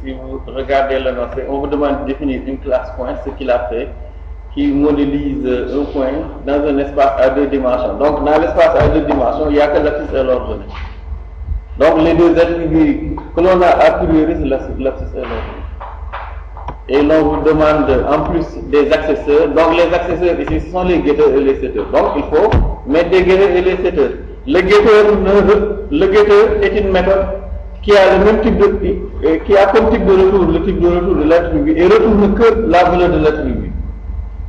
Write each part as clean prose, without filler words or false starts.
si vous regardez le note, on vous demande de définir une classe point, ce qu'il a fait, qui modélise un point dans un espace à deux dimensions. Donc, dans l'espace à deux dimensions, il n'y a que l'abscisse et l'ordonnée. Donc, les deux attributs que l'on a a priori, c'est l'abscisse et l'ordonnée. Et l'on vous demande en plus des accesseurs. Donc, les accesseurs ici, ce sont les getters et les setters. Donc, il faut mettre des getters et les setters. Le getter est une méthode qui a le même type qui a comme type de retour le type de retour de l'attribut et retourne que la valeur de l'attribut.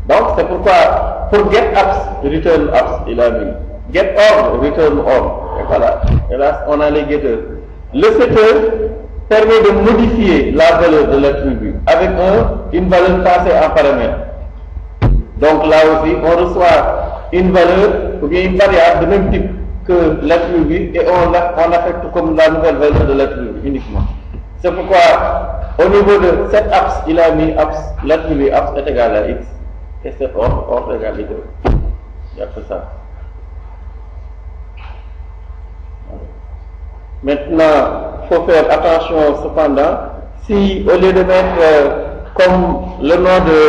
Donc c'est pourquoi pour get apps, return apps, il a mis get org, return org. Et voilà. Et là on a les getters. Le setter permet de modifier la valeur de l'attribut avec une valeur passée en paramètre. Donc là aussi on reçoit une valeur ou bien une variable de même type que l'attribut et on affecte comme la nouvelle valeur de l'attribut uniquement. C'est pourquoi au niveau de cette apps, il a mis apps, l'attribut apps est égal à x et cet ordre est égal à y. Il y a que ça. Maintenant, il faut faire attention cependant, si au lieu de mettre comme le nom de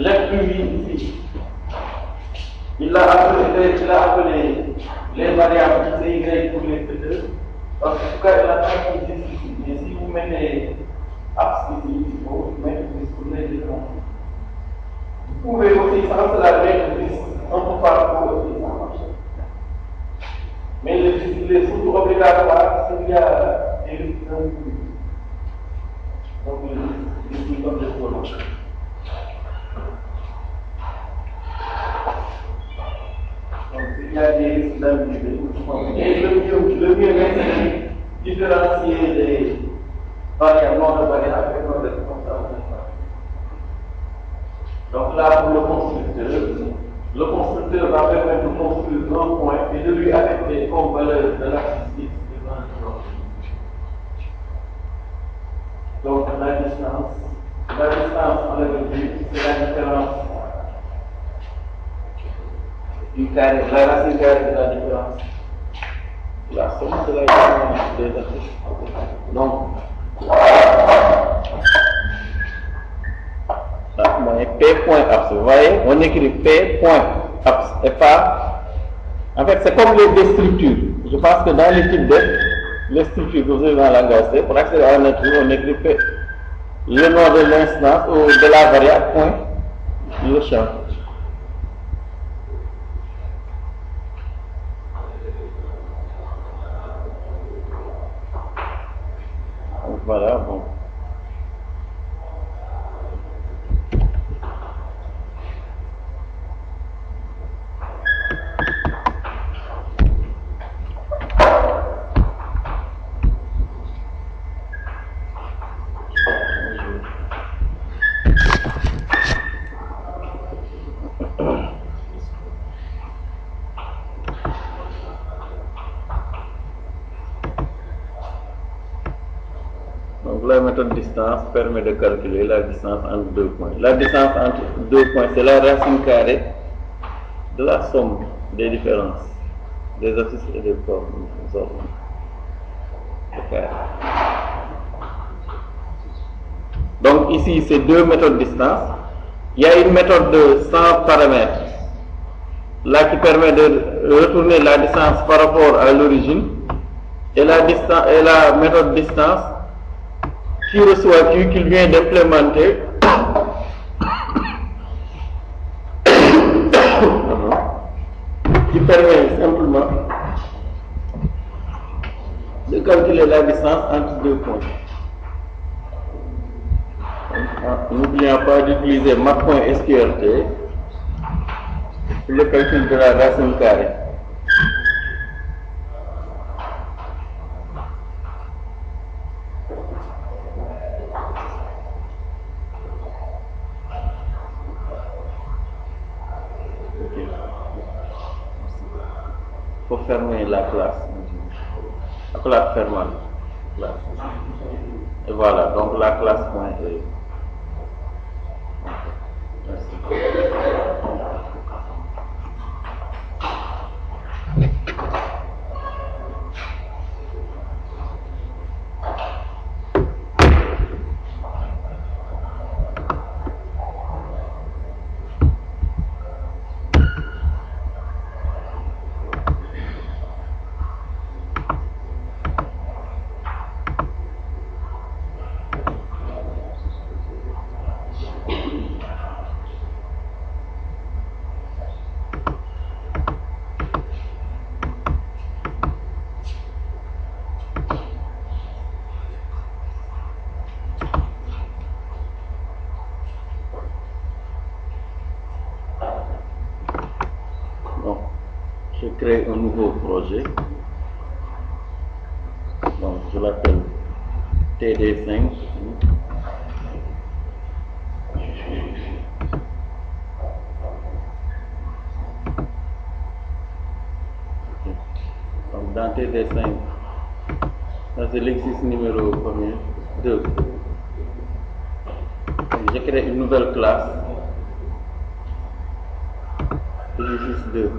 l'attribut ici, il a appelé les variables x et y pour les setters. Donc, en tout cas, il a pas ici. Mais si vous mettez apps ici, il faut mettre pour les différents. Vous pouvez aussi, sans cela, mettre 10. On peut pas aussi, ça marche. Mais les surtout obligatoires, s'il y a des risques. Donc, les risques comme des choses. Donc, il y a des risques d'ambiguïté. Et le mieux, c'est différencier les variables non de variables avec non de comme ça. Donc là, pour le constructeur va permettre de construire un point et de lui affecter comme valeur de l'axe X devant le bloc. Donc la distance, on l'avait vu, c'est la différence du carré, la racine carrée de la différence. La somme de la différence des axes. Donc, P.apps, vous voyez, on écrit P.apps et pas. En fait, c'est comme les structures. Je pense que dans les types les structures que vous avez dans la langage C, pour accéder à un attribut, on écrit P. Le nom de l'instance ou de la variable, point, le champ. Donc, voilà, bon. La méthode distance permet de calculer la distance entre deux points. La distance entre deux points, c'est la racine carrée de la somme des différences des abscisses et des ordres. Donc ici, c'est deux méthodes de distance. Il y a une méthode de 100 paramètres, là qui permet de retourner la distance par rapport à l'origine, et la méthode distance qui reçoit Q qu'il vient d'implémenter qui permet simplement de calculer la distance entre deux points. N'oublions pas d'utiliser map.sqrt pour le calcul de la racine carrée. Pour fermer la classe, fermante. Et voilà, donc la classe point est. Merci. je crée un nouveau projet. Donc, je l'appelle TD5. Donc, dans TD5, ça c'est l'exercice numéro combien 2. Donc, je crée une nouvelle classe. Exercice 2.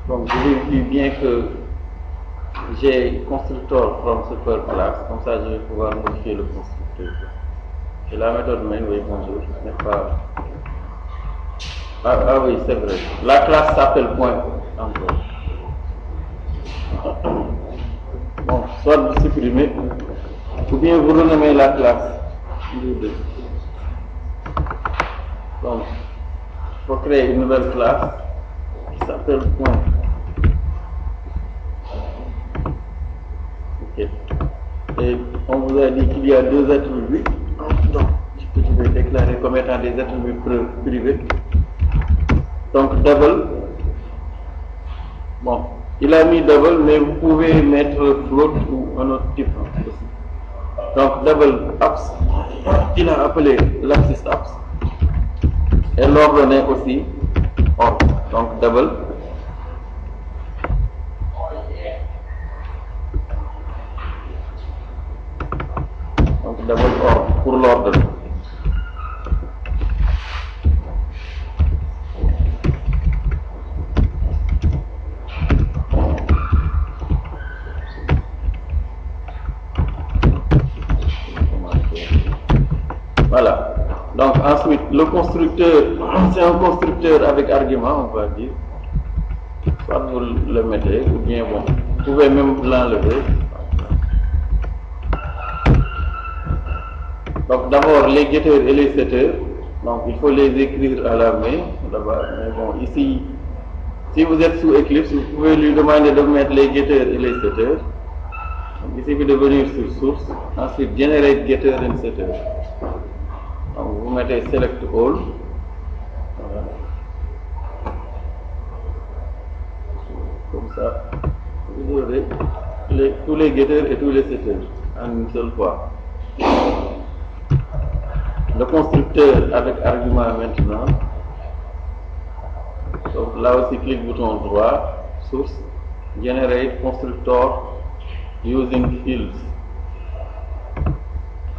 Donc, je vérifie bien que j'ai constructeur from super class, comme ça je vais pouvoir modifier le constructeur. Et la méthode main, oui, bonjour, n'est pas. Ah oui, c'est vrai. La classe s'appelle point encore. Bon, soit vous supprimez, ou bien vous renommez la classe. Donc, il faut créer une nouvelle classe qui s'appelle point. Ok. Et on vous a dit qu'il y a 2 attributs. Donc, je vais déclarer comme étant des attributs privés. Donc, double. Bon, il a mis double, mais vous pouvez mettre float ou un autre type aussi. Donc, double apps, il a appelé l'axis apps. Et l'ordonnée aussi, or. Donc, double. Donc, double or pour l'ordre. Voilà. Donc ensuite, le constructeur, c'est un constructeur avec argument, on va dire. Soit vous le mettez, ou bien bon, vous pouvez même l'enlever. Donc d'abord les getters et les setters. Donc il faut les écrire à la main là-bas. Mais bon, ici, si vous êtes sous Eclipse, vous pouvez lui demander de mettre les getters et les setters. Donc il suffit de venir sur source, ensuite generate getter and setter. Donc vous mettez select all. Voilà. Comme ça, vous aurez tous les getters et tous les setters en une seule fois. Le constructeur avec argument maintenant. Donc là aussi, clic bouton droit, source, generate constructor using fields.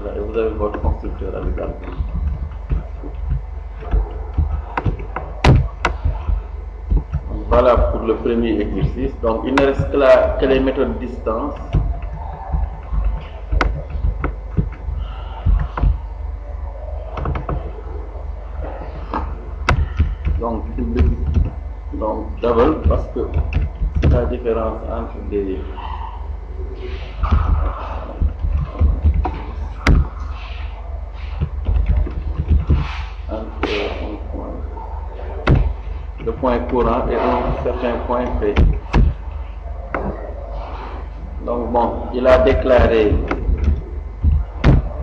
Voilà, et vous avez votre constructeur avec argument. Voilà pour le premier exercice. Donc il ne reste que les méthodes distance. Donc double parce que c'est la différence entre des le point courant et un certain point P. Donc bon, il a déclaré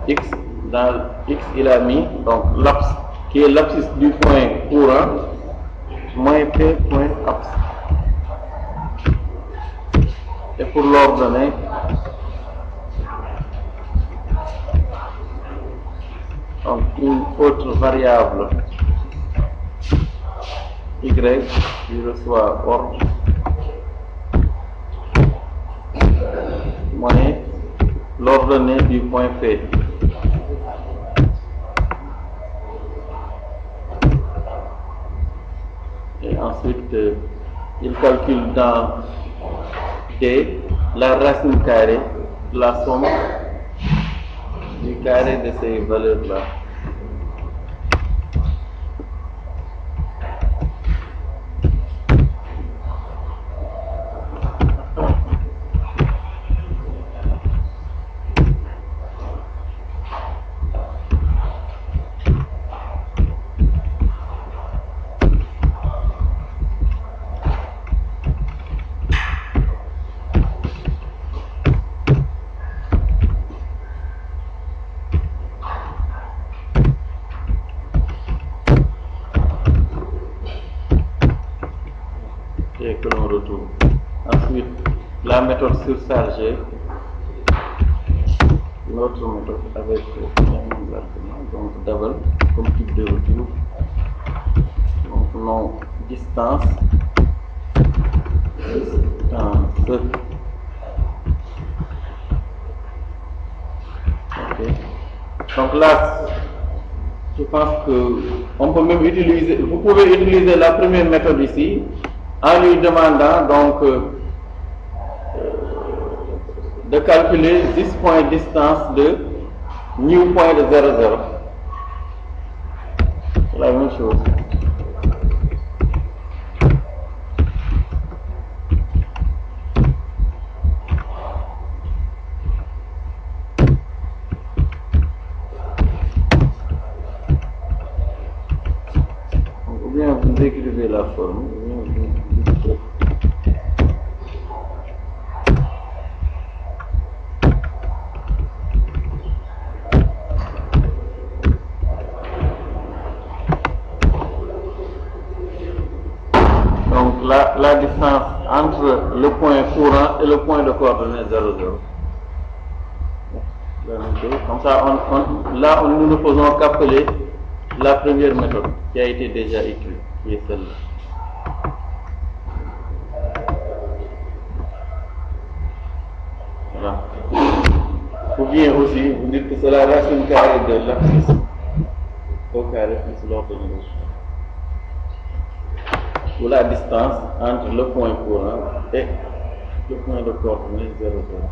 X, dans X il a mis donc l'abs qui est l'abscisse du point courant moins P point abs. Et pour l'ordonnée, donc une autre variable Y qui reçoit ordre moins l'ordonnée du point P. Et ensuite, il calcule dans D la racine carrée de la somme du carré de ces valeurs-là. et que l'on retrouve. Ensuite, la méthode surchargée, notre méthode avec donc double comme type de retour. Donc non distance, ok. Donc là, je pense que on peut même utiliser, vous pouvez utiliser la première méthode ici en lui demandant donc de calculer 10 points de distance de new point de 0, 0. C'est la même chose. Ou bien vous décrivez la forme. La distance entre le point courant et le point de coordonnée 0, 0. Comme ça, nous ne faisons qu'appeler la première méthode qui a été déjà écrite, qui est celle-là. Voilà. Ou bien aussi, vous dites que c'est la racine carrée de l'abscisse au carré plus l'ordonnée. Ou la distance entre le point courant et le point de coordonnée 0, 0.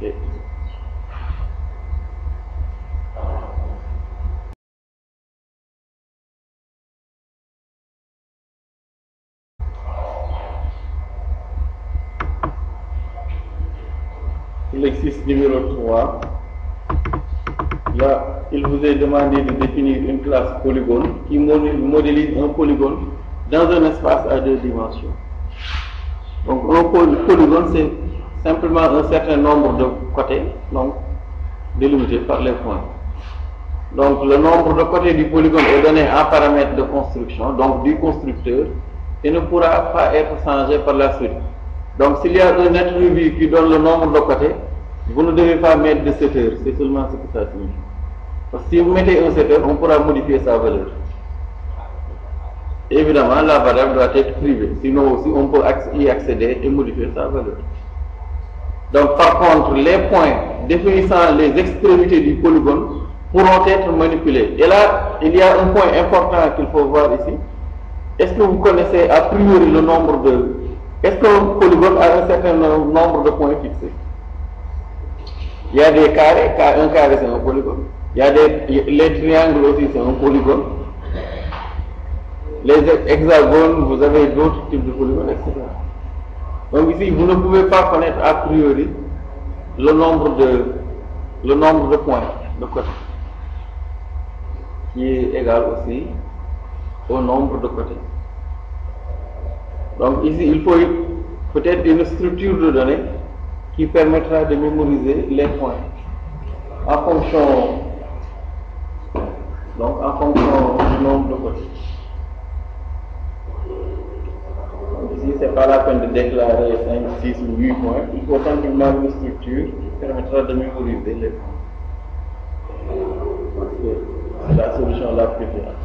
Okay. L'exercice numéro 3, là, il vous est demandé de définir une classe polygone qui modélise un polygone dans un espace à 2 dimensions. Donc, un polygone, c'est simplement un certain nombre de côtés, donc délimité par les points. Donc, le nombre de côtés du polygone est donné en paramètre de construction, donc du constructeur, et ne pourra pas être changé par la suite. Donc, s'il y a un attribut qui donne le nombre de côtés, vous ne devez pas mettre de setter, c'est seulement ce que ça signifie. Parce que si vous mettez un setter, on pourra modifier sa valeur. Évidemment, la variable doit être privée, sinon aussi on peut y accéder et modifier sa valeur. Donc, par contre, les points définissant les extrémités du polygone pourront être manipulés. Et là, il y a un point important qu'il faut voir ici. Est-ce que vous connaissez a priori le nombre de... Est-ce qu'un polygone a un certain nombre de points fixés? Il y a des carrés, un carré c'est un polygone. Il y a les triangles aussi c'est un polygone. Les hexagones, vous avez d'autres types de polygones, etc. Donc ici, vous ne pouvez pas connaître a priori le nombre de points de côté, qui est égal aussi au nombre de côtés. Donc ici, il faut peut-être une structure de données qui permettra de mémoriser les points en fonction du nombre de côtés. Donc ici, ce n'est pas la peine de déclarer 5, 6 ou 8 points. Il faut simplement une structure qui permettra de mémoriser les points. C'est la solution la plus fiable.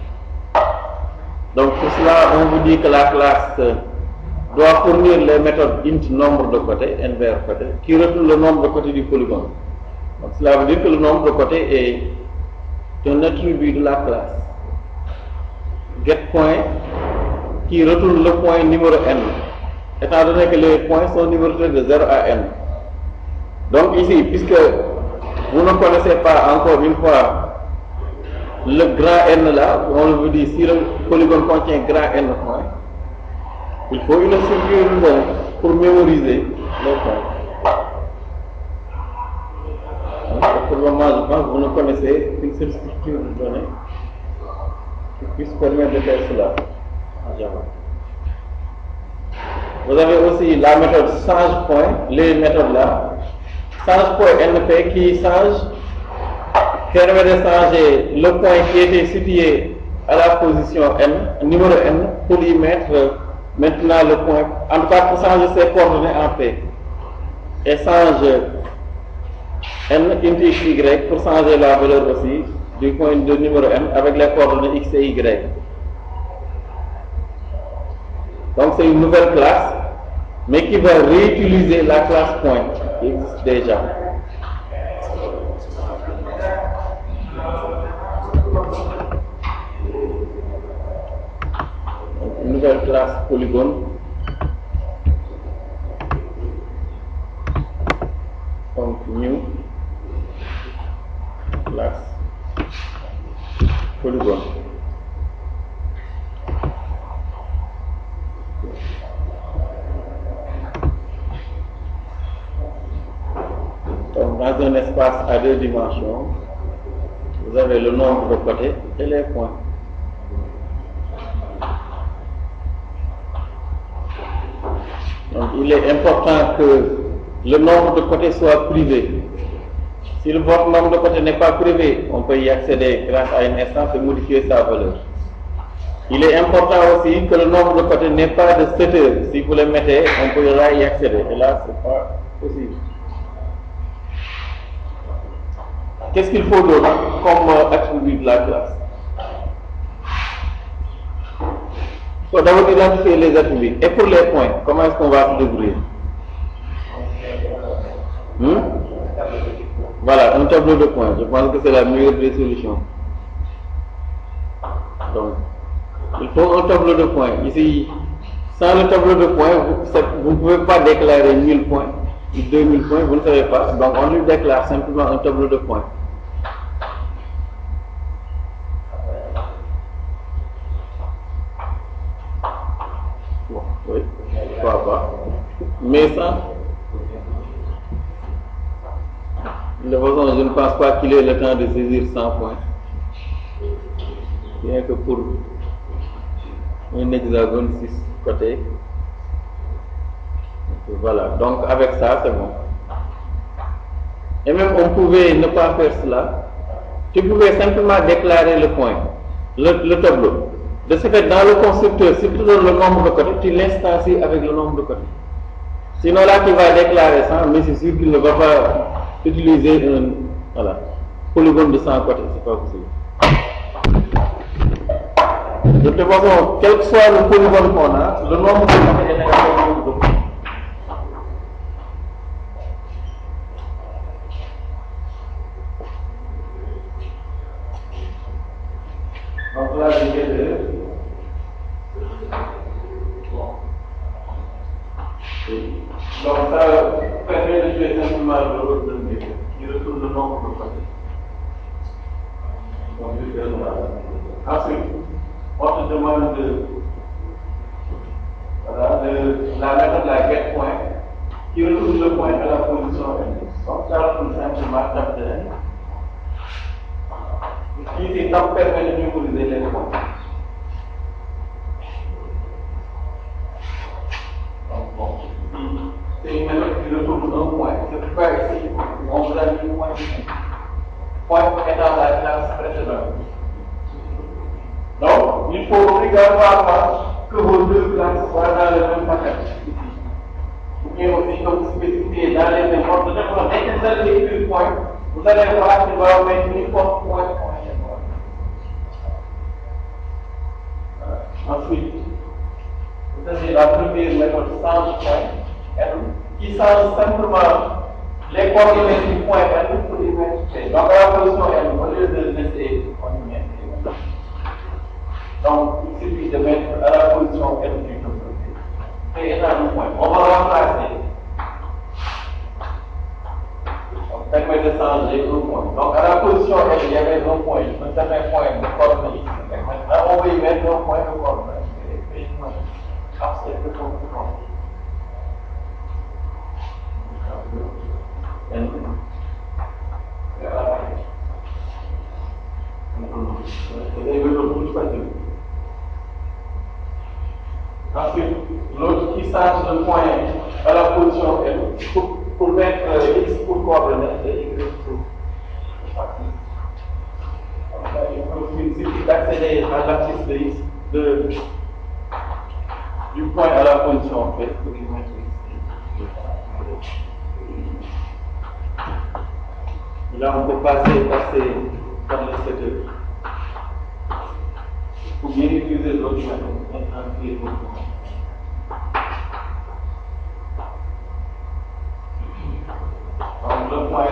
Donc pour cela, on vous dit que la classe doit fournir les méthodes int nombre de côtés, n vers côté, qui retourne le nombre de côtés du polygone. Donc cela veut dire que le nombre de côtés est un attribut de la classe getPoint qui retourne le point numéro n, étant donné que les points sont numérotés de 0 à n. Donc ici, puisque vous ne connaissez pas encore une fois le grand n là, on vous dit si le polygone contient grand n points, il faut une structure pour mémoriser les points. Pour le moment, je pense que vous ne connaissez qu'une seule structure de données qui puisse permettre de faire cela. en Java. Vous avez aussi la méthode change point, les méthodes là. Change point NP qui permet de changer le point qui était situé à la position N, numéro N, pour y mettre maintenant le point, en tout cas pour changer ses coordonnées en P. Et change N into Y pour changer la valeur aussi du point de numéro N avec les coordonnées X et Y. Donc c'est une nouvelle classe, mais qui va réutiliser la classe point qui existe déjà. Donc, une nouvelle classe polygone. Donc new class polygone. Donc dans un espace à deux dimensions, vous avez le nombre de côtés et les points. Donc il est important que le nombre de côtés soit privé. Si votre nombre de côtés n'est pas privé, on peut y accéder grâce à une instance et modifier sa valeur. Il est important aussi que le nombre de côtés n'ait pas de setter. Si vous le mettez, on peut y accéder. Et là, ce n'est pas possible. Qu'est-ce qu'il faut d'autre comme attribut de la classe? Il faut d'abord identifier les attributs. Et pour les points, comment est-ce qu'on va se débrouiller? Voilà, un tableau de points. Je pense que c'est la meilleure des solutions. Donc, il faut un tableau de points. Ici, sans le tableau de points, vous ne pouvez pas déclarer 1000 points ou 2000 points, vous ne savez pas. Donc, on lui déclare simplement un tableau de points. Bon, oui, pourquoi pas. Mais ça, de toute façon, je ne pense pas qu'il ait le temps de saisir 100 points. Rien que pour un hexagone 6 côtés. Voilà, donc avec ça, c'est bon. Et même on pouvait ne pas faire cela. Tu pouvais simplement déclarer le point, le tableau. De ce fait, dans le constructeur, si tu donnes le nombre de côtés, tu l'instancies avec le nombre de côtés. Sinon là, tu vas déclarer 100, mais c'est sûr qu'il ne va pas utiliser un polygone de 100 côtés, c'est pas possible. De toute façon, quel que soit le polygone qu'on a, le nombre de côtés est négatif au nombre de côtés. Donc là, j'ai deux. Donc ça permet de jouer simplement le rôle de B qui retourne le nombre de côtés. Donc je fais ça. Ensuite, on te demande la méthode de la getPoint qui retourne le point à la position N. Donc ça retourne simplement tab de N. Ici, tab permet de mémoriser les points. Donc bon, c'est une méthode qui retourne un point. C'est pourquoi ici, on vous a mis point. Point étant la classe précédente. Donc, il faut obligatoirement que vos deux classes soient dans le même paquet. Ou bien aussi, comme vous spécifiez dans les imports, dès que vous allez écrire point, vous allez voir qu'il va mettre une porte point. Ensuite, vous avez la première méthode change point N qui change simplement les coordonnées du point N pour les mettre P. Donc à la position N, au lieu de laisser, on y met P. Donc il suffit de mettre à la position N du tableau P étant du point. On va remplacer. Donc permet de changer un point. Donc à la position N, il y avait un point, un certain point de coordonnées X. Maintenant on va y mettre un point de coordonnées. un point à la position L pour mettre X pour coordonner et Y pour axis. Il suffit d'accéder à l'axis de X du point à la position P pour y mettre X. Là, on peut passer par le setup. Ou bien utiliser l'autre méthode. Donc, le point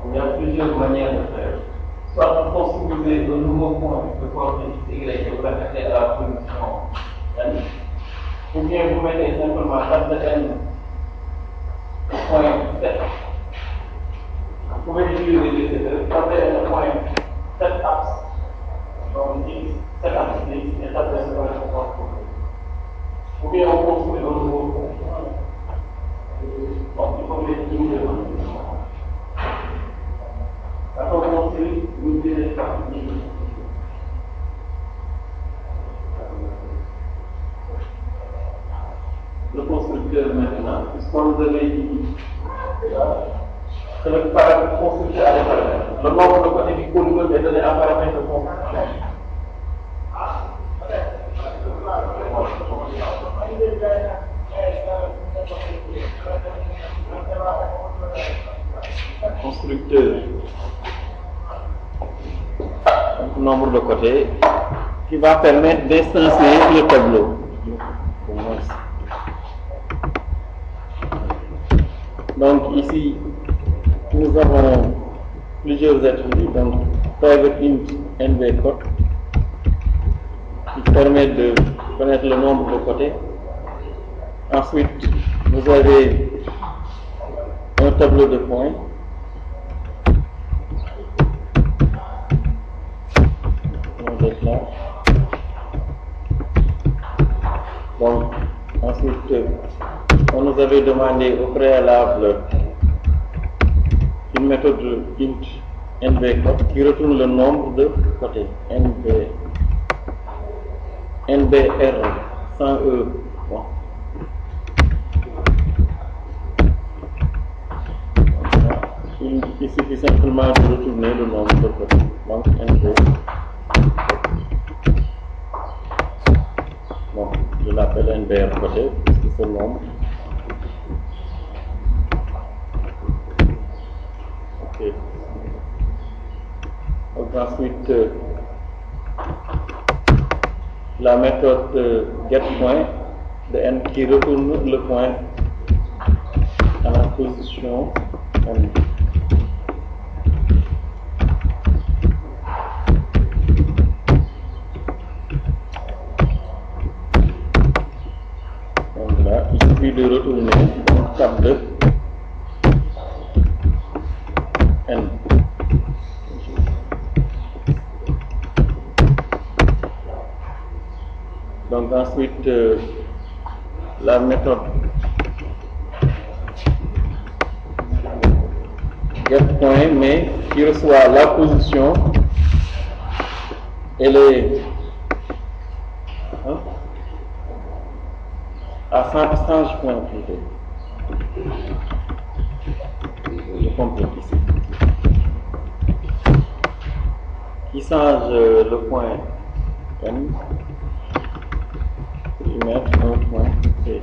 il y a plusieurs manières de faire. Soit vous construisez un nouveau point de coordonnées Y et vous l'attaquez à la position N, ou bien vous mettez simplement table de N point 7. Vous pouvez utiliser les setters, tapez le point 7 axes, donc X, 7 axes X, et tapez ce point de coordonnées. Ou bien on construit un nouveau point. Donc il faut les utiliser. Après, on construit une deuxième partie. Le constructeur maintenant, puisqu'on vous avait dit que le paramètre constructeur à paramètres. Le nombre de côtés du polygone est donné à paramètre de construction. Constructeur. Nombre de côtés qui va permettre d'instancier le tableau. Donc ici, nous avons plusieurs attributs, donc private int nb code qui permet de connaître le nombre de côtés. Ensuite, vous avez un tableau de points. Là. Donc, ensuite, on nous avait demandé au préalable une méthode int nb qui retourne le nombre de côtés nbr sans e. Bon. Il suffit simplement de retourner le nombre de côtés. Donc, nb. Bon, je l'appelle NBR côté, c'est ce nombre. Ok. Donc ensuite, la méthode getPoint de n qui retourne le point à la position n. Il suffit de retourner une table de n. Donc ensuite, la méthode getPoint, mais qui reçoit la position et les à 100 points plutôt. Je complète ici. Qui change le point N pour y mettre un point T.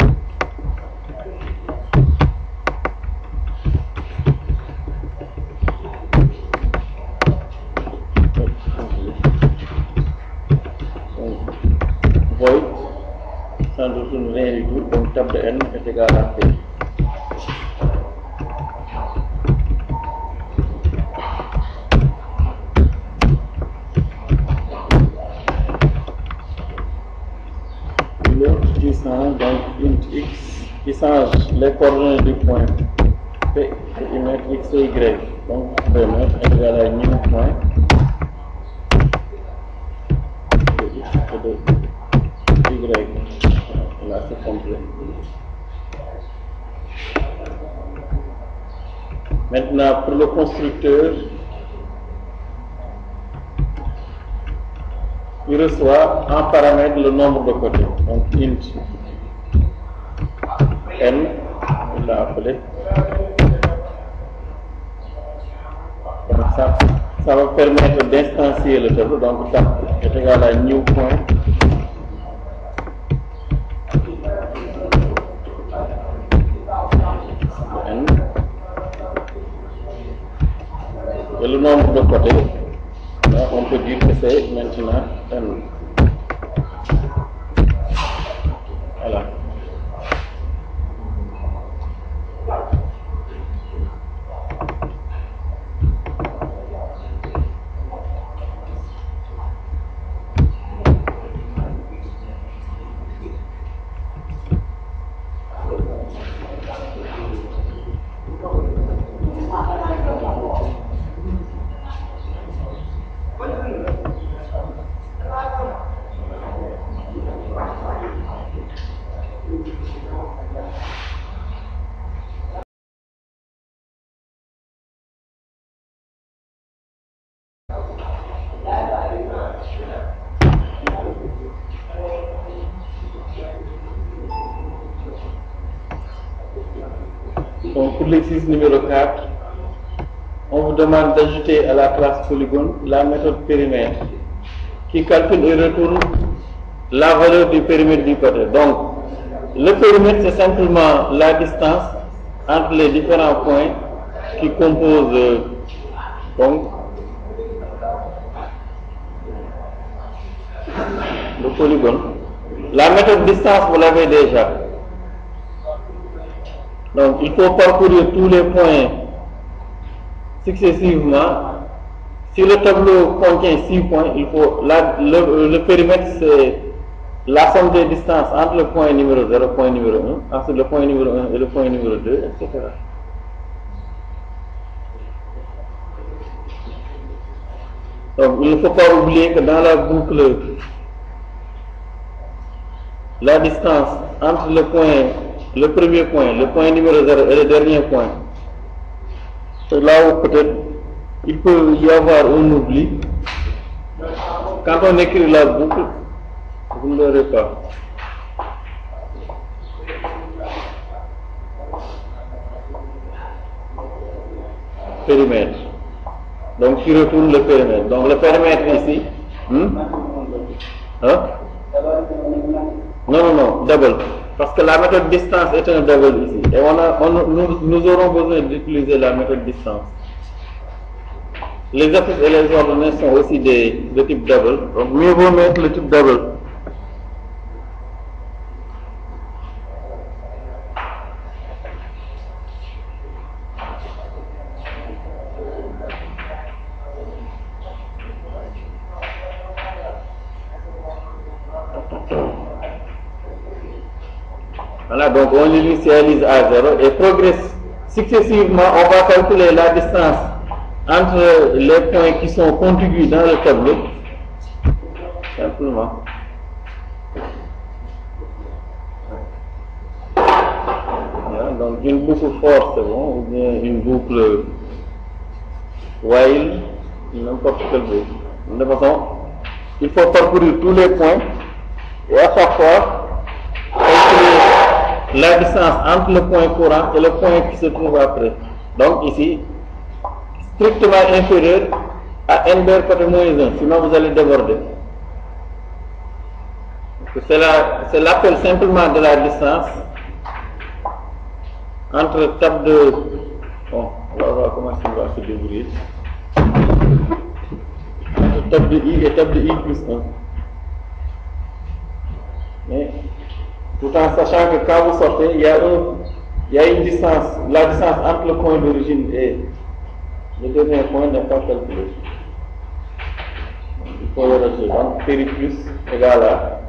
Void, ça ne retourne rien du tout, donc table de n est égal à P. L'autre qui change, donc int x, qui change les coordonnées du point P et y mettre x et y. Donc on peut mettre est égal à new point de x et de y. Là, c'est complet. Maintenant, pour le constructeur, il reçoit en paramètre le nombre de côtés. Donc, int n, il l'a appelé. Donc, ça va permettre d'instancier le tableau. Donc, tap est égal à new point. N. Et le nombre de côtés, là, on peut dire que c'est maintenant n. Voilà. Donc, pour l'exercice numéro 4, on vous demande d'ajouter à la classe polygone la méthode périmètre qui calcule et retourne la valeur du périmètre du côté. Donc, le périmètre, c'est simplement la distance entre les différents points qui composent donc, le polygone. La méthode distance, vous l'avez déjà. Donc, il faut parcourir tous les points successivement. Si le tableau contient 6 points, il faut le périmètre, c'est la somme des distances entre le point numéro 0 et le point numéro 1, ensuite le point numéro 1 et le point numéro 2, etc. Donc, il ne faut pas oublier que dans la boucle, la distance entre le premier point, le point numéro 0 et le dernier point, c'est là où peut-être il peut y avoir un oubli. Quand on écrit la boucle, vous ne l'aurez pas. Périmètre. Donc, qui retourne le périmètre. Donc, le périmètre ici. Hein? Non, double. Parce que la méthode distance est un double ici. Et nous aurons besoin d'utiliser la méthode distance. Les exercices et les ordonnées sont aussi de type double. Donc, mieux vaut mettre le type double. Voilà, donc on l'initialise à 0 et progresse successivement. On va calculer la distance entre les points qui sont contigus dans le tableau. Simplement. Voilà, donc une boucle for, c'est bon, ou bien une boucle while, n'importe quelle boucle. De toute façon, il faut parcourir tous les points et à chaque fois, calculer la distance entre le point courant et le point qui se trouve après. Donc ici, strictement inférieur à n bar côté moins 1, sinon vous allez déborder. C'est l'appel simplement de la distance entre table de... Bon, on va voir comment ça va se débrouiller. Entre table de I et table de I plus 1. Mais tout en sachant que quand vous sortez, il y a une distance, la distance entre le point d'origine et le dernier point n'est pas calculé. Il faut le rajouter. Donc, péri plus égale à.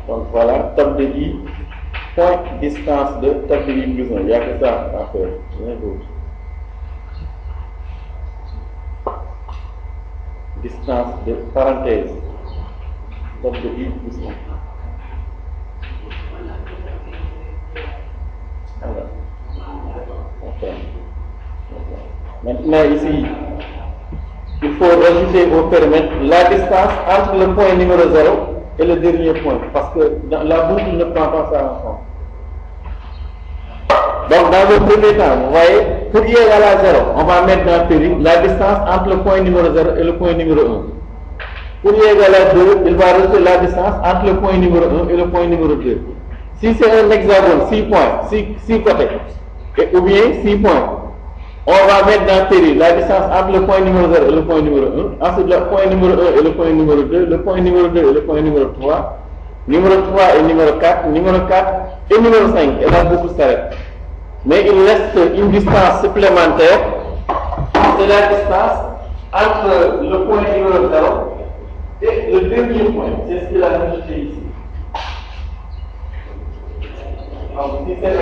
Donc voilà, table de I, point distance de table de I plus 1. Il n'y a que ça à faire. Rien d'autre. Distance de parenthèse, table de I plus 1. Alors, ok. Maintenant ici, il faut rajouter au périmètre la distance entre le point numéro 0 et le dernier point, parce que la boucle ne prend pas ça en compte. Donc dans le premier temps, vous voyez, pour y égal à 0, on va mettre dans périmètre la distance entre le point numéro 0 et le point numéro 1. Pour y égal à 2, il va rajouter la distance entre le point numéro 1 et le point numéro 2. Si c'est un hexagone, 6 points, 6 côtés, ou bien 6 points, on va mettre dans périmètre la distance entre le point numéro 0 et le point numéro 1, ensuite le point numéro 1 et le point numéro 2, le point numéro 2 et le point numéro 3, numéro 3 et numéro 4 et numéro 5, et la boucle s'arrête. Mais il reste une distance supplémentaire, c'est la distance entre le point numéro 0 et le dernier point, c'est ce qu'il a rajouté ici. Donc si c'est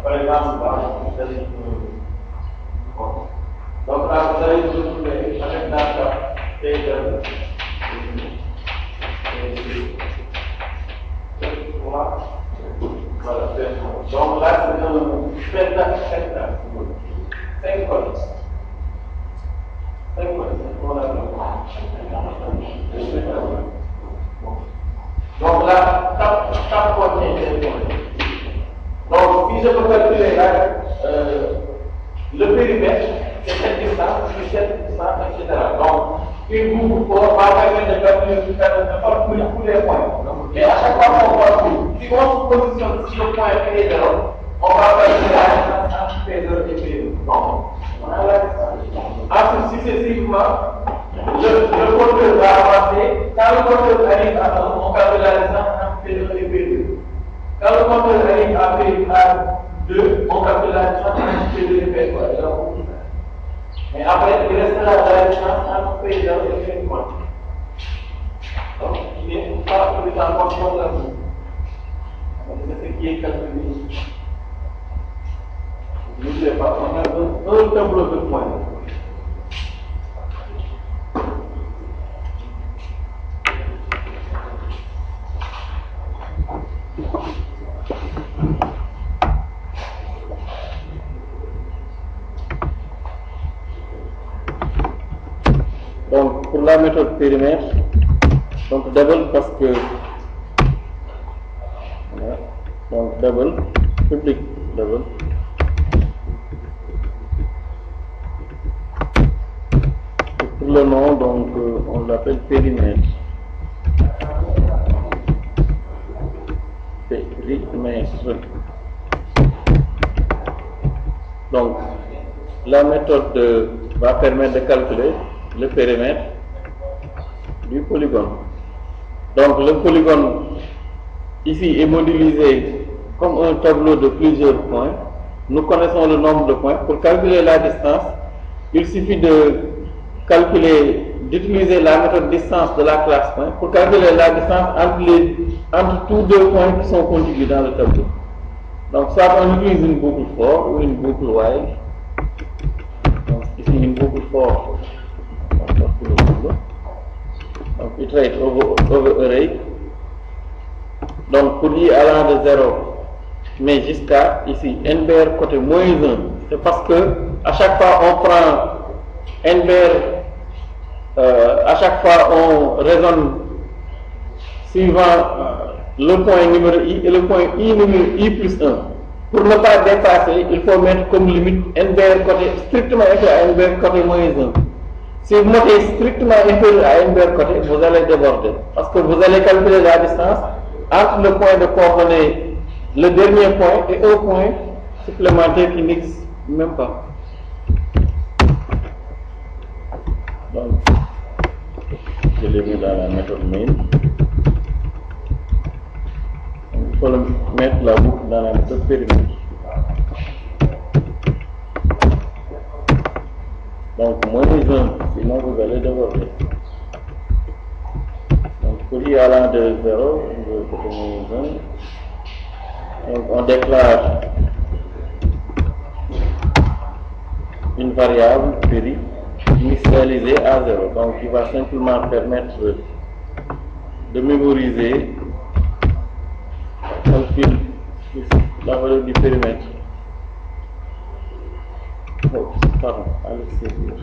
par exemple, donc là, vous allez vous retrouver avec data P2, voilà, donc là, c'est un pentacle, 5 colonnes. 5 colonnes, donc là, tape contient des points. Donc, si je peux calculer là, le périmètre, c'est cette distance, c'est cette distance, etc. Donc, une boucle va permettre de calculer tous les points. Et à chaque fois qu'on calcule, si on se positionne sur le point P0, on va calculer la distance entre P0 et P2. Donc, on a la distance. Ensuite, successivement, le compteur va avancer. Quand le compteur arrive à 1, on calcule la distance entre P1 et P2. Quand le compteur arrive à 2, on calcule la distance entre P2 et P3. Mais après, il restera la distance entre P0 et P1. Donc, il n'est pas tout le temps en fonction de la boucle. C'est ce qui est calculé. N'oubliez pas, on a un tableau de points. Donc, pour la méthode périmètre, donc double parce que, voilà, donc double, public double. Et pour le nom, donc, on l'appelle périmètre. Périmètre. Donc, la méthode va permettre de calculer le périmètre du polygone. Donc le polygone ici est modélisé comme un tableau de plusieurs points. Nous connaissons le nombre de points. Pour calculer la distance, il suffit d'utiliser la méthode distance de la classe point pour calculer la distance entre tous deux points qui sont contigus dans le tableau. Donc soit on utilise une boucle for ou une boucle while. Donc ici une boucle for. Donc, iterate over array. Donc, pour i allant de 0, mais jusqu'à ici, nbr côté moins 1. C'est parce que à chaque fois on prend nbr, à chaque fois on raisonne suivant le point numéro i et le point i numéro i plus 1. Pour ne pas dépasser, il faut mettre comme limite nbr côté strictement égal à nbr côté moins 1. Si vous mettez strictement inférieur à nbr côté, vous allez déborder. Parce que vous allez calculer la distance entre le point de coordonnée, le dernier point, et un point supplémentaire qui n'existe même pas. Donc, je l'ai mis dans la méthode main. Il faut mettre la boucle dans la méthode périmètre. Donc, moins 1, sinon vous allez déborder. Donc, pour y allant de 0, moins 1. Donc, on déclare une variable péri initialisée à 0. Donc il va simplement permettre de mémoriser la valeur du périmètre. Oh, pardon, à l'extérieur.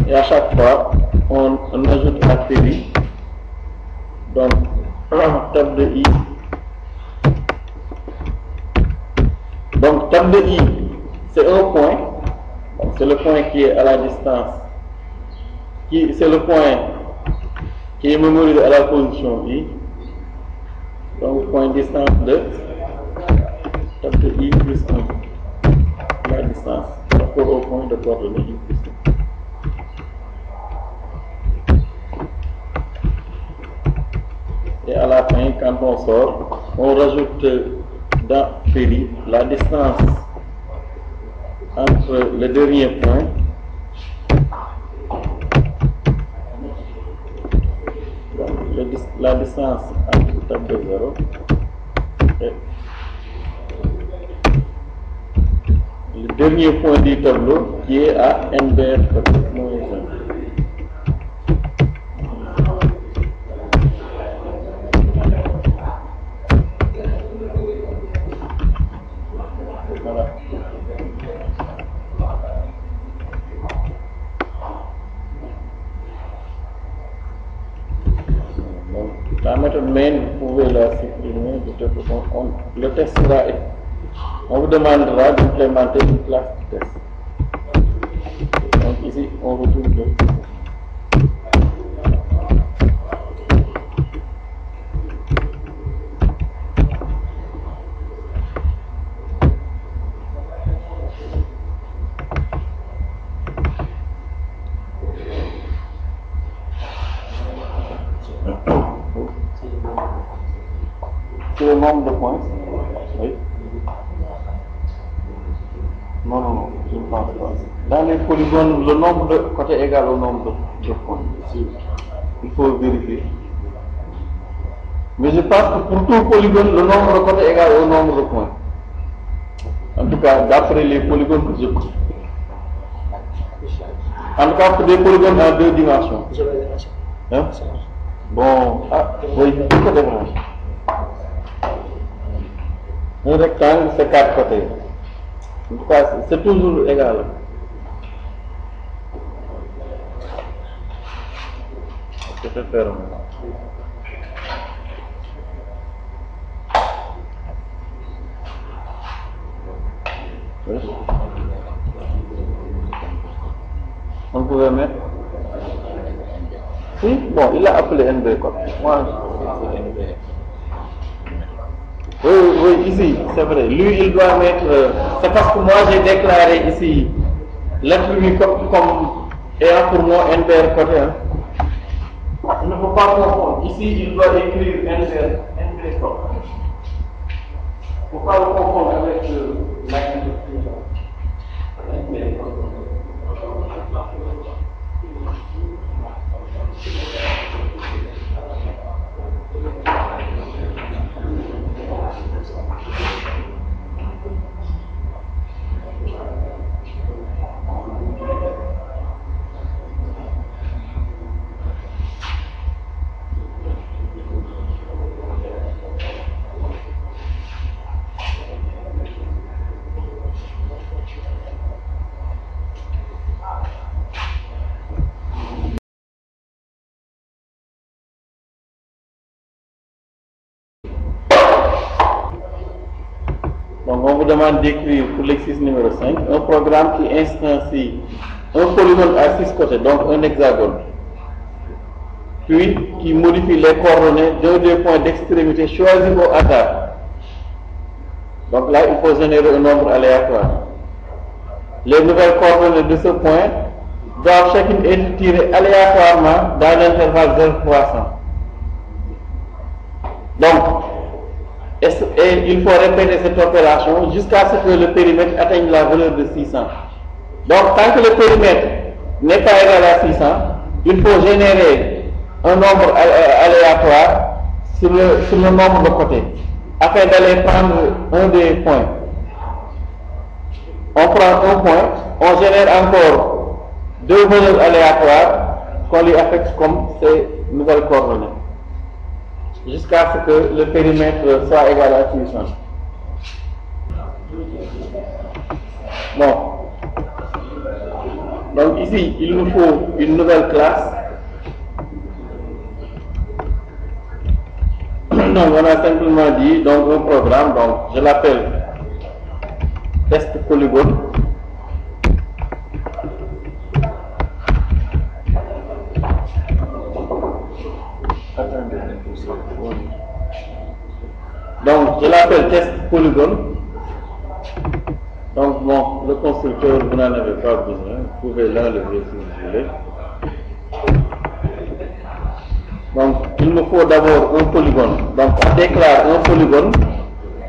Et à chaque fois, on ajoute la péri. Donc, table de I. Donc, table de I, c'est un point. C'est le point qui est à la distance. C'est le point qui est mémorisé à la position I. Donc, point distance de table de I plus 1. La distance par rapport au point de coordonnées I plus 1. Et à la fin, quand on sort, on rajoute dans péri la distance entre le dernier point la distance entre table de 0 et le dernier point du tableau qui est à NBR moins 1. La méthode main, vous pouvez la supprimer. Le test sera. On vous demandera d'implémenter une classe de test. Donc ici, on retourne le. C'est le nombre de points. Oui. Non, je ne pense pas. Dans les polygones, le nombre de côtés est égal au nombre de points. Il faut vérifier. Mais je pense que pour tout polygone, le nombre de côtés est égal au nombre de points. En tout cas, d'après les polygones que je connais. En tout cas, pour des polygones en 2 dimensions. Hein? Bon, oui, tout est branché. Un rectangle, c'est 4 côtés. En tout cas, c'est toujours égal. Je peux faire maintenant. Oui. On pouvait mettre. Oui, bon, il a appelé NB quoi. Moi, oui, ici, c'est vrai. Lui, il doit mettre. C'est parce que moi, j'ai déclaré ici l'attribut comme ayant pour moi NBR côté. Hein. Il ne faut pas confondre. Ici, il doit écrire NBR côté. Il ne faut pas le confondre avec l'attribut. Donc on vous demande d'écrire pour l'exercice numéro 5 un programme qui instancie un polygone à 6 côtés, donc un hexagone, puis qui modifie les coordonnées d'un des points d'extrémité choisis au hasard. Donc là, il faut générer un nombre aléatoire. Les nouvelles coordonnées de ce point doivent chacune être tirées aléatoirement dans l'intervalle 0,300. Donc, et il faut répéter cette opération jusqu'à ce que le périmètre atteigne la valeur de 600. Donc, tant que le périmètre n'est pas égal à 600, il faut générer un nombre aléatoire sur le nombre de côtés, afin d'aller prendre un des points. On prend un point, on génère encore deux valeurs aléatoires qu'on lui affecte comme ces nouvelles coordonnées, jusqu'à ce que le périmètre soit égal à 600. Bon. Donc ici, il nous faut une nouvelle classe. Donc on a simplement dit donc un programme, donc je l'appelle test polygone. Donc je l'appelle test polygone. Donc bon, le constructeur, vous n'en avez pas besoin, vous pouvez l'enlever si vous voulez. Donc il me faut d'abord un polygone. Donc on déclare un polygone.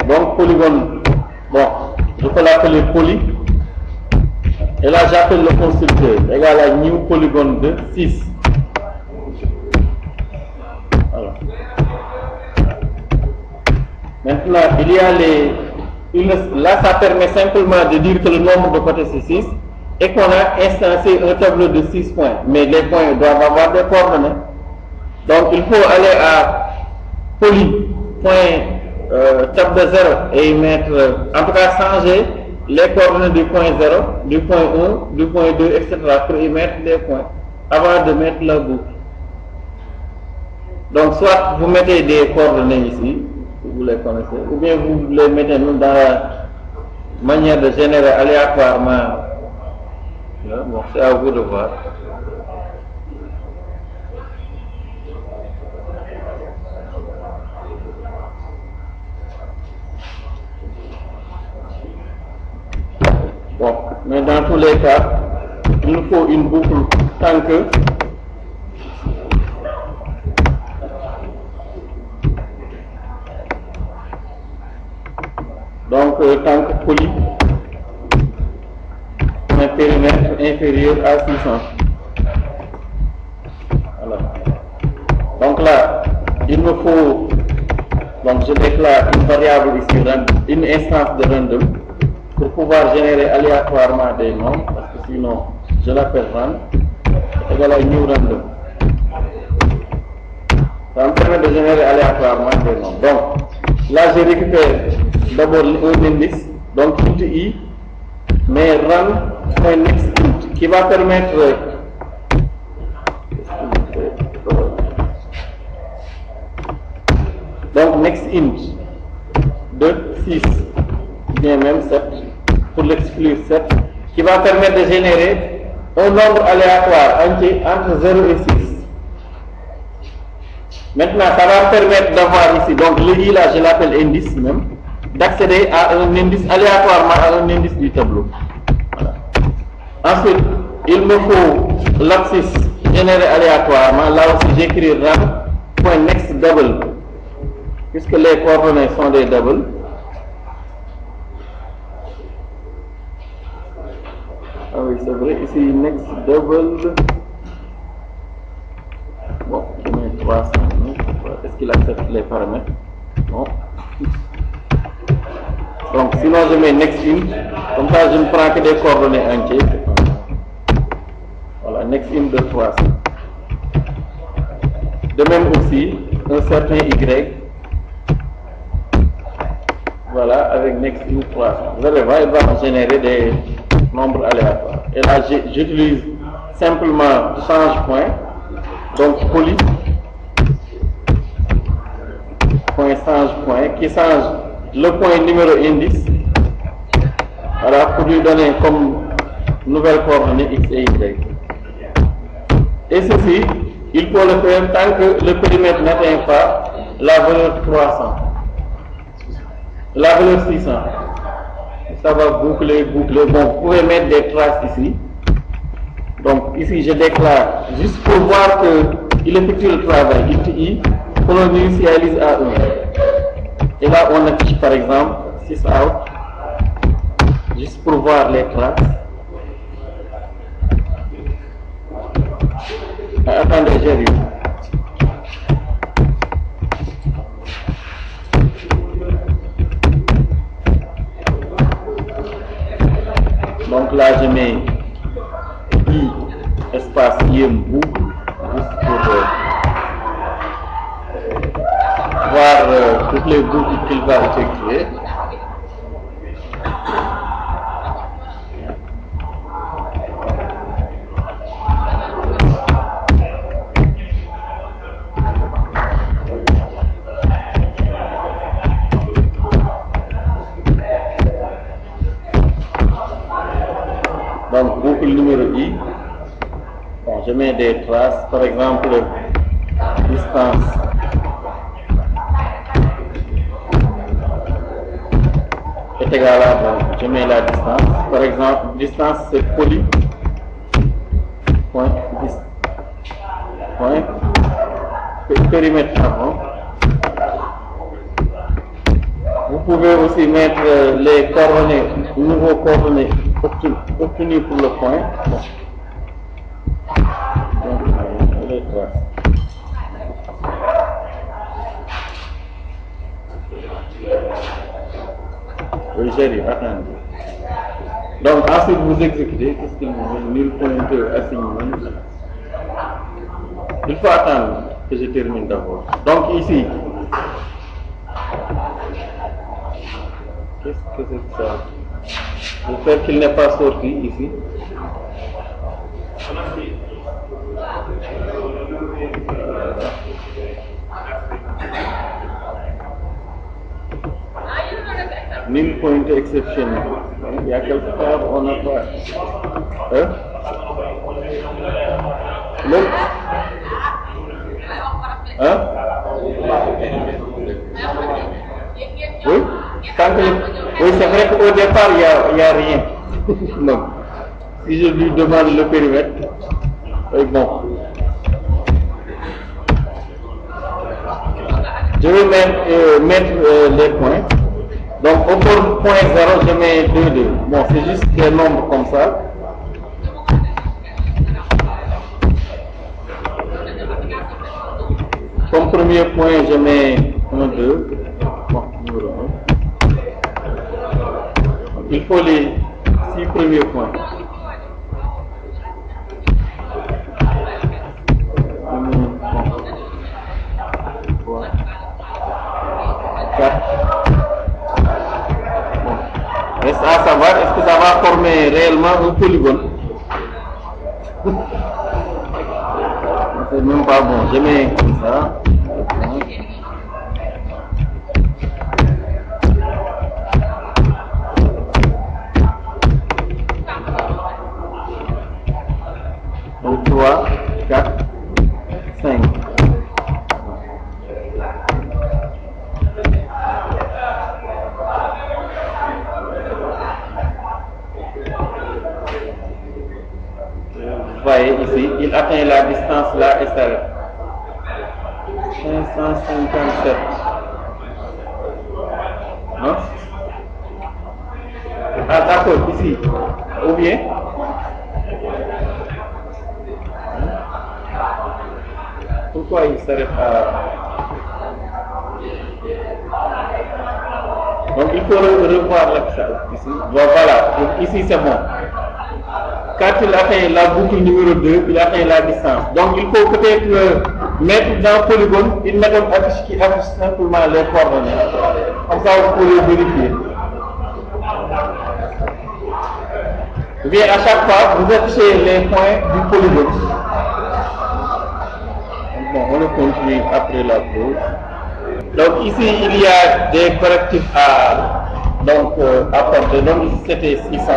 Donc polygone, bon, je peux l'appeler poly. Et là j'appelle le constructeur égal à new polygone de 6. Voilà. Maintenant il y a là ça permet simplement de dire que le nombre de côtés c'est 6 et qu'on a instancié un tableau de 6 points. Mais les points doivent avoir des coordonnées. Donc il faut aller à poly, point table de 0 et y mettre, en tout cas changer les coordonnées du point 0, du point 1, du point 2, etc. pour y mettre des points avant de mettre la boucle. Donc soit vous mettez des coordonnées ici, vous les connaissez, ou bien vous les mettez dans la manière de générer aléatoirement. Bon, c'est à vous de voir. Bon, mais dans tous les cas, il nous faut une boucle tant que tant que poly, un périmètre inférieur à 600. Voilà. Donc là, il me faut, donc je déclare une variable ici, une instance de random, pour pouvoir générer aléatoirement des nombres, parce que sinon je l'appelle rand, égal à new random. Ça me permet de générer aléatoirement des nombres. Donc là je récupère d'abord un indice, donc int i, mais run.next int, qui va permettre donc next int de 6, bien même 7, pour l'exclure 7, qui va permettre de générer un nombre aléatoire entier entre 0 et 6. Maintenant, ça va permettre d'avoir ici, donc le i là, je l'appelle indice même, d'accéder à un indice aléatoirement à un indice du tableau. Voilà. Ensuite, il me faut l'abscisse générée aléatoirement. Là aussi, j'écris run.next double, puisque les coordonnées sont des doubles. Ah oui, c'est vrai, ici, next double. Bon, je mets 300. Est-ce qu'il accepte les paramètres? Non. Donc, sinon, je mets next int. Comme ça, je ne prends que des coordonnées entières. Voilà, next int de 300. De même aussi, un certain y. Voilà, avec next int 300. Vous allez voir, il va me générer des nombres aléatoires. Et là, j'utilise simplement change point. Donc, poly, point change point, qui change le point numéro indice, voilà, pour lui donner comme nouvelle coordonnée x et y. Et ceci, il faut le faire tant que le périmètre n'atteint pas la valeur 300, la valeur 600. Ça va boucler, boucler. Bon, vous pouvez mettre des traces ici. Donc ici, je déclare, juste pour voir qu'il effectue le travail, int i, qu'on initialise à 1. Et là, on affiche par exemple 6 out, juste pour voir les traces. Attendez, j'arrive. Donc là, je mets I espace IM boucle, juste pour voir toutes les boucles qu'il va effectuer. Donc, boucle numéro I, bon, je mets des traces, par exemple, distance est égale à, bon, je mets la distance, par exemple, distance c'est poly, point, périmètre avant. Vous pouvez aussi mettre les coordonnées, nouveaux coordonnées obtenues pour le point. Bon. Donc, les traces. Oui, j'arrive, attendez. Donc, ensuite, vous exécutez, qu'est-ce qu'il vous dit? Nul pointeur assignment. Il faut attendre que je termine d'abord. Donc, ici, qu'est-ce que c'est ça? J'espère qu'il n'est pas sorti ici. Nul point exceptionnel. Il y a quelque part on n'a pas. Hein? Non? Hein? Oui? Oui, c'est vrai qu'au départ, il n'y a rien. Non. Si je lui demande le périmètre, bon. Je vais mettre les points. Donc, au point 0, je mets 2, 2. Bon, c'est juste des nombres comme ça. Comme premier point, je mets 1, 2. Bon, numéro 1. Il faut les 6 premiers points. 4. Reste à savoir, est-ce que ça va former réellement un polygone? C'est même pas bon. Je mets comme ça. Donc 3, 4, 5. Vous voyez ici, il atteint la distance là et s'arrête. 557. Non? Ah d'accord, ici. Ou bien? Pourquoi il s'arrête à... Donc il faut revoir l'axe ici. Voilà, donc ici c'est bon. Quand il atteint la boucle numéro 2, il atteint la distance. Donc il faut peut-être mettre dans le polygone une méthode qui affiche simplement les coordonnées. Comme ça vous pouvez vérifier. Ou bien à chaque fois, vous affichez les points du polygone. Bon, on le continue après la pause. Donc ici, il y a des correctifs à porter. Donc ici, c'était 600.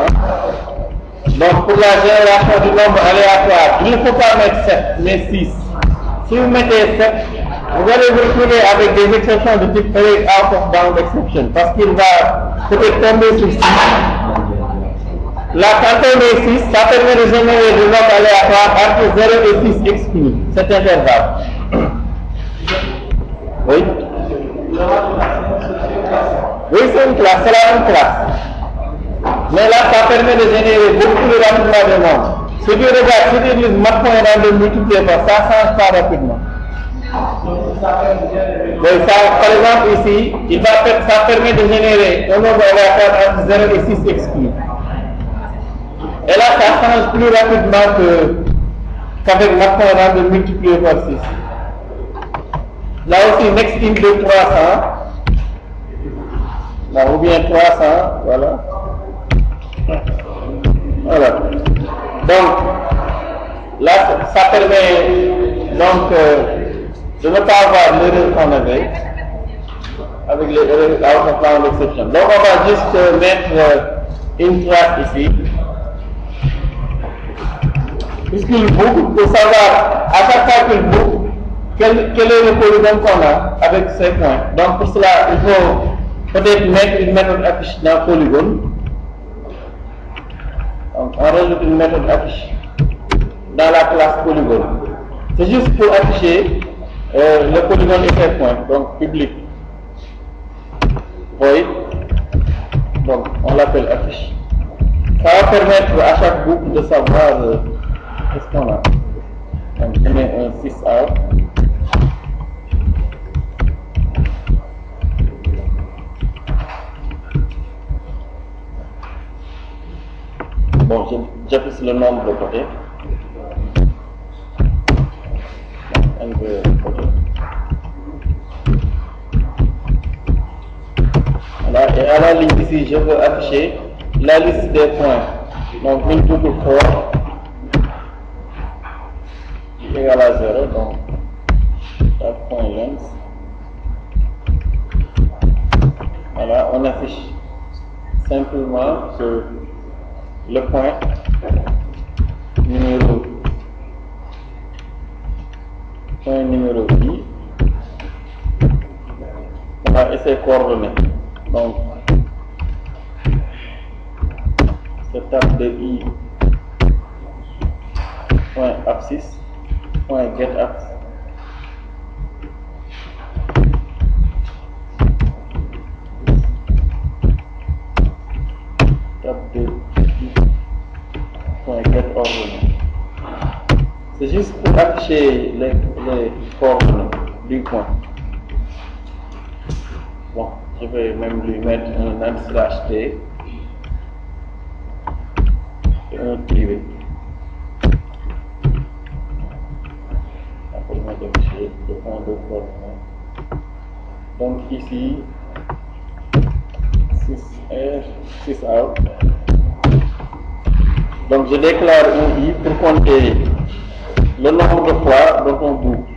Donc pour la génération du nombre aléatoire, il ne faut pas mettre 7, mais 6. Si vous mettez 7, vous allez vous retrouver avec des exceptions de type out of bound exception, parce qu'il va peut-être tomber sur 6. Là, quand on met 6, ça permet de générer des nombres aléatoires entre 0 et 6 exclus, cet intervalle. Oui? Oui, c'est une classe, c'est la même classe. Mais là, ça permet de générer beaucoup plus rapidement des nombres. Si tu regardes, si tu utilises math.rand de multiplier par ça change pas rapidement. Donc ça, par exemple ici, ça permet de générer un nombre aléatoire entre 0 et 6 exclus. Et là, ça change plus rapidement qu'avec la programme de multiplier par 6. Là aussi, next in de 300. Là, ou bien 300, voilà. Voilà. Donc, là, ça permet donc de ne pas avoir l'erreur qu'on avait avec les erreurs out of bound exception. Donc, on va juste mettre une trace ici. Puisqu'il boucle, pour savoir à chaque fois qu'il boucle, quel est le polygone qu'on a avec ces points. Donc, pour cela, il faut peut-être mettre une méthode affiche dans le polygone. Donc, on rajoute une méthode affiche dans la classe polygone. C'est juste pour afficher le polygone et ses points, donc public. Void. Donc, on l'appelle affiche. Ça va permettre à chaque boucle de savoir qu'est-ce qu'on a. Donc, on met un 6 out. Bon, j'affiche le nombre de côté. Voilà, et à la ligne ici, je veux afficher la liste des points. Donc, une boucle for égale à 0, donc point length. Voilà, on affiche simplement que le point numéro I, voilà, et ses coordonnées. Donc, cette table de I point abscisse point get abscisse. Table de I point get ordonnées. C'est juste pour afficher les coordonnées du point. Bon, je vais même lui mettre un /t et un privé. Après, on va afficher le point de coordonnées. Donc ici, 6 out. Donc je déclare un I pour compter le nombre de fois dont on boucle.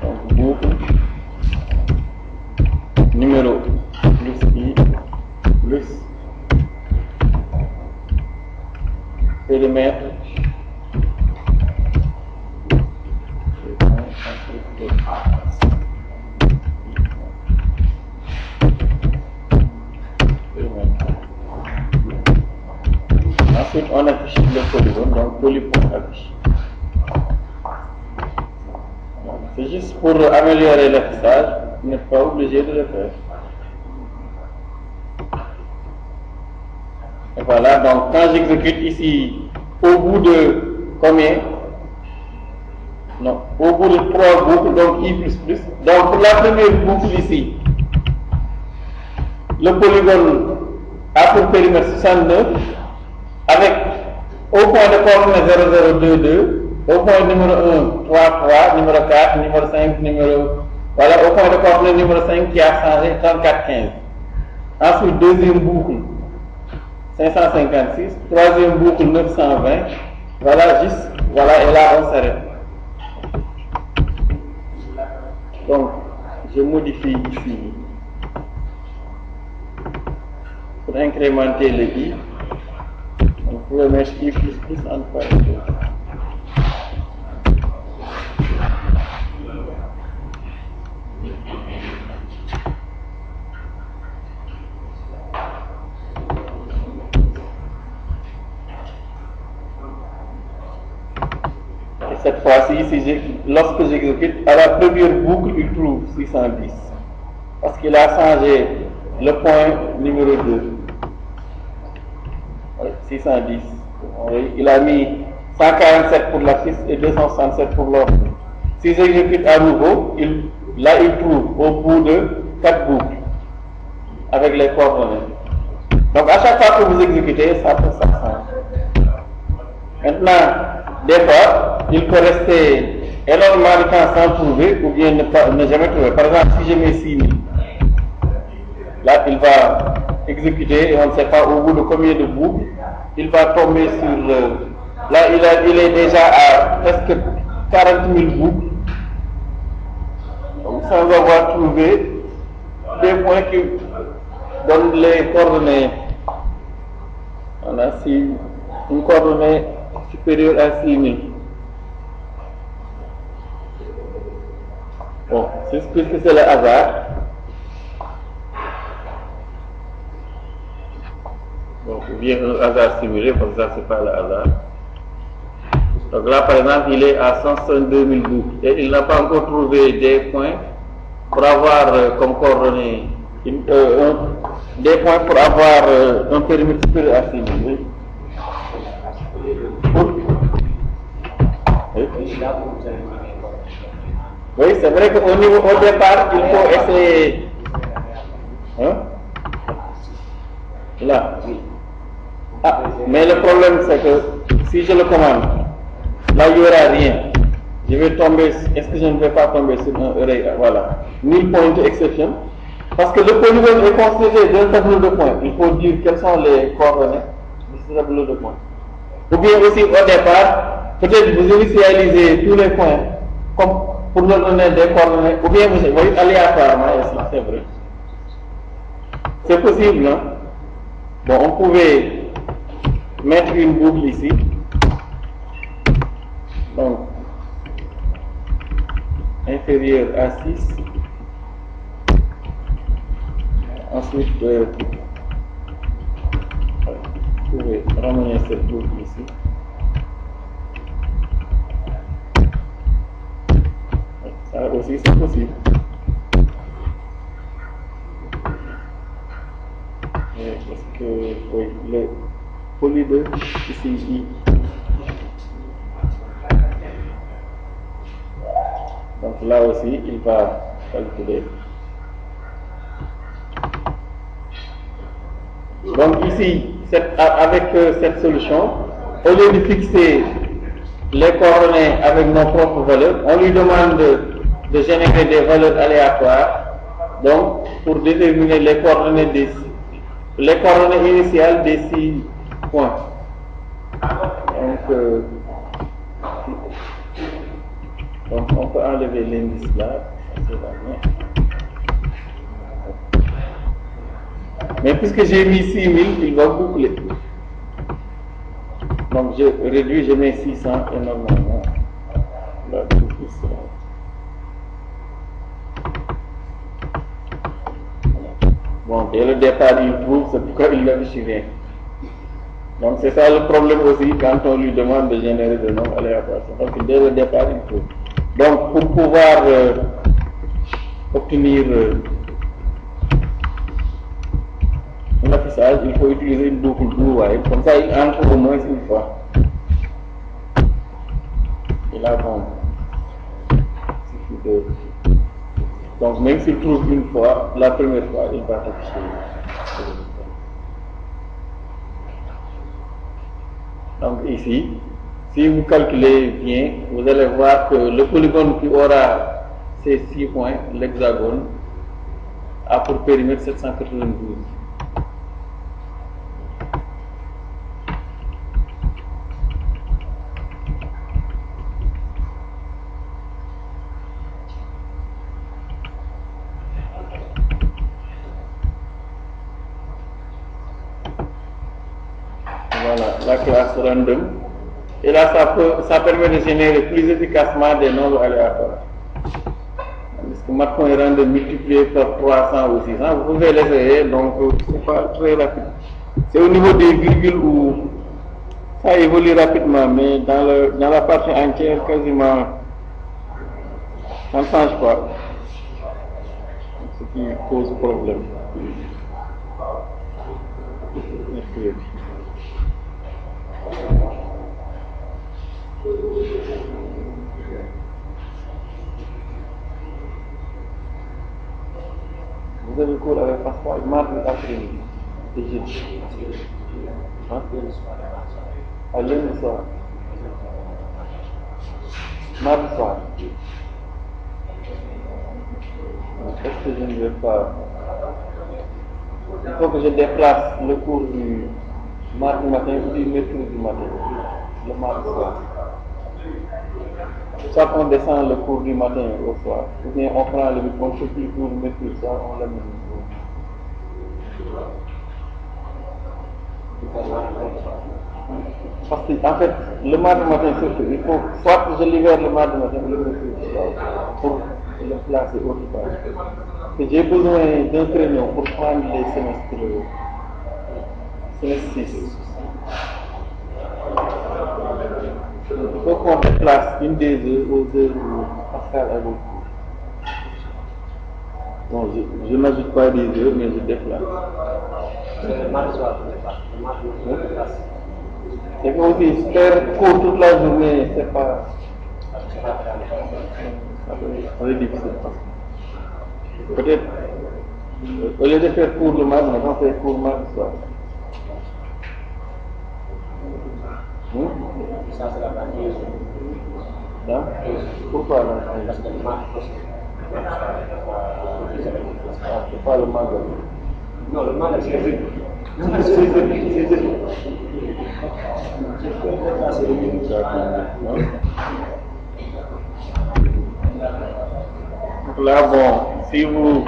Donc boucle numéro plus I plus périmètre ensuite on affiche le polygone, donc polypoint affiche. C'est juste pour améliorer l'affichage, vous n'êtes pas obligé de le faire. Et voilà, donc quand j'exécute ici, au bout de combien? Non, au bout de 3 boucles, donc I++. Donc pour la première boucle ici, le polygone a pour périmètre 69, avec au point de coordonnée 0022, au point numéro 1, 3, numéro 4, numéro 5, voilà, au point de coordonnée numéro 5 qui a changé 3415. Ensuite, deuxième boucle 556, troisième boucle 920, voilà, juste, voilà, et là on s'arrête. Donc, je modifie ici pour incrémenter le I. On peut mettre I++ en parenthèse. Et cette fois-ci, lorsque j'exécute, à la première boucle, il trouve 610. Parce qu'il a changé le point numéro 2. 610. Oui, il a mis 147 pour la 6 et 267 pour l'autre. Si j'exécute à nouveau, là il trouve au bout de 4 boucles avec les coordonnées. Donc à chaque fois que vous exécutez, ça peut s'absenter. Maintenant, des fois, il peut rester énormément de temps sans trouver ou bien ne jamais trouver. Par exemple, si je mets 6000, là il va exécuter et on ne sait pas au bout de combien de boucles, il va tomber sur le... Là il est déjà à presque 40 000 boucles. Donc sans avoir trouvé des points qui donnent les coordonnées. On a une coordonnée supérieure à 6000. Bon, puisque c'est le hasard. Donc, ou bien un hasard simulé, comme ça, c'est pas le hasard. Donc là, par exemple, il est à 162 000 boucles et il n'a pas encore trouvé des points pour avoir comme coordonnées des points pour avoir un périmètre supérieur à 6 000. Oui, c'est vrai qu'au départ, il faut essayer. Hein? Là. Ah, mais le problème, c'est que si je le commande, là, il n'y aura rien. Je vais tomber, est-ce que je ne vais pas tomber sur un array? Voilà. Null point exception. Parce que le polygone est constitué d'un tableau de points. Il faut dire quelles sont les coordonnées de ce tableau de points. Ou bien aussi, au départ, peut-être vous initialisez tous les points comme pour leur donner des coordonnées. Ou bien vous voyez aléatoirement ici, c'est vrai. C'est possible, non? Bon, on pouvait mettre une boucle ici. Donc, inférieur à 6. Ensuite, vous pouvez ramener cette boucle ici. Ça aussi, c'est possible. Est-ce que, oui, le poly 2, ici, I. Donc là aussi, il va calculer. Donc ici, avec cette solution, au lieu de fixer les coordonnées avec nos propres valeurs, on lui demande de générer des valeurs aléatoires, donc pour déterminer les coordonnées initiales des 6 points. Donc on peut enlever l'indice là, mais puisque j'ai mis 6000, il va boucler. Donc je réduis, je mets 600 et normalement là, bon, dès le départ il trouve, c'est pourquoi il n'affiche rien. Donc c'est ça le problème aussi quand on lui demande de générer des nombres aléatoires. Donc dès le départ il trouve. Donc pour pouvoir obtenir un affichage, il faut utiliser une boucle do while, comme ça il entre au moins une fois. Et là, bon, donc même s'il trouve une fois, la première fois, il va afficher. Donc ici, si vous calculez bien, vous allez voir que le polygone qui aura ces 6 points, l'hexagone, a pour périmètre 792. Voilà, la classe random. Et là, ça permet de générer plus efficacement des nombres aléatoires. Parce que maintenant, il est random multiplié par 300 ou 600, vous pouvez l'essayer, donc c'est pas très rapide. C'est au niveau des virgules où ça évolue rapidement, mais dans la partie entière, quasiment, ça ne change pas. Ce qui pose problème. Vous vous avez cours avec passeport mardi après-midi et jeudi. Hein? À lundi soir. Mardi soir. Est-ce que je ne vais pas? Il faut que je déplace le cours du mardi matin ou du mercredi matin, le mardi soir. Soit on descend le cours du matin au soir, ou bien on prend le cours du mercredi soir, on l'amène au soir. Parce qu'en fait, le mardi matin surtout, il faut soit que je libère le mardi matin ou le mercredi soir pour le placer autre part. J'ai besoin d'un créneau pour prendre les semestres 6. Il faut qu'on déplace une des heures aux heures où Pascal a le cours. Non, je n'ajoute pas des heures, mais je déplace. Le mardi soir, le déplace. C'est que aussi faire cours toute la journée, c'est pas. C'est difficile. Peut-être, au lieu de faire cours le mardi, on fait cours mardi soir. Ça, c'est la partie. Hein? Pourquoi là? Parce que le mardi, c'est pas le mardi. non, le mardi, c'est le Donc là, bon, si vous,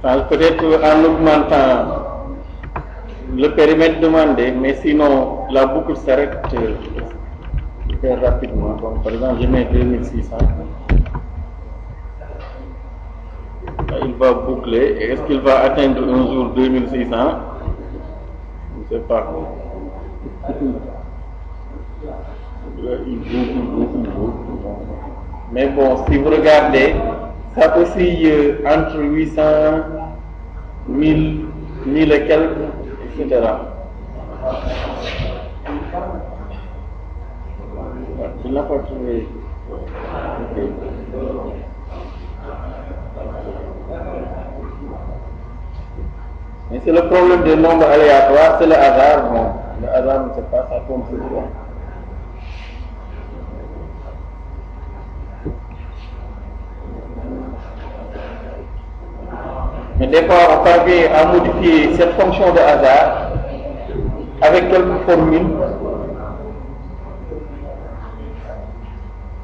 peut-être en augmentant le périmètre demandé, mais sinon la boucle s'arrête très rapidement. Donc, par exemple, je mets 2600. Il va boucler. Est-ce qu'il va atteindre un jour 2600? Je ne sais pas. Il boucle. Mais bon, si vous regardez, ça oscille entre 800, 1000 et quelques, etc. Il n'a pas trouvé. Okay. Mais c'est le problème des nombres aléatoires, c'est le hasard. Bon, le hasard ne sait pas, ça tombe souvent. Mais des fois, on parvient à modifier cette fonction de hasard avec quelques formules.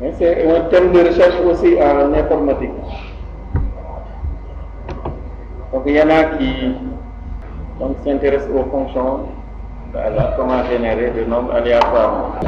Mais c'est un thème de recherche aussi en informatique. Donc il y en a qui s'intéressent aux fonctions de hasard, comment générer des nombres aléatoires.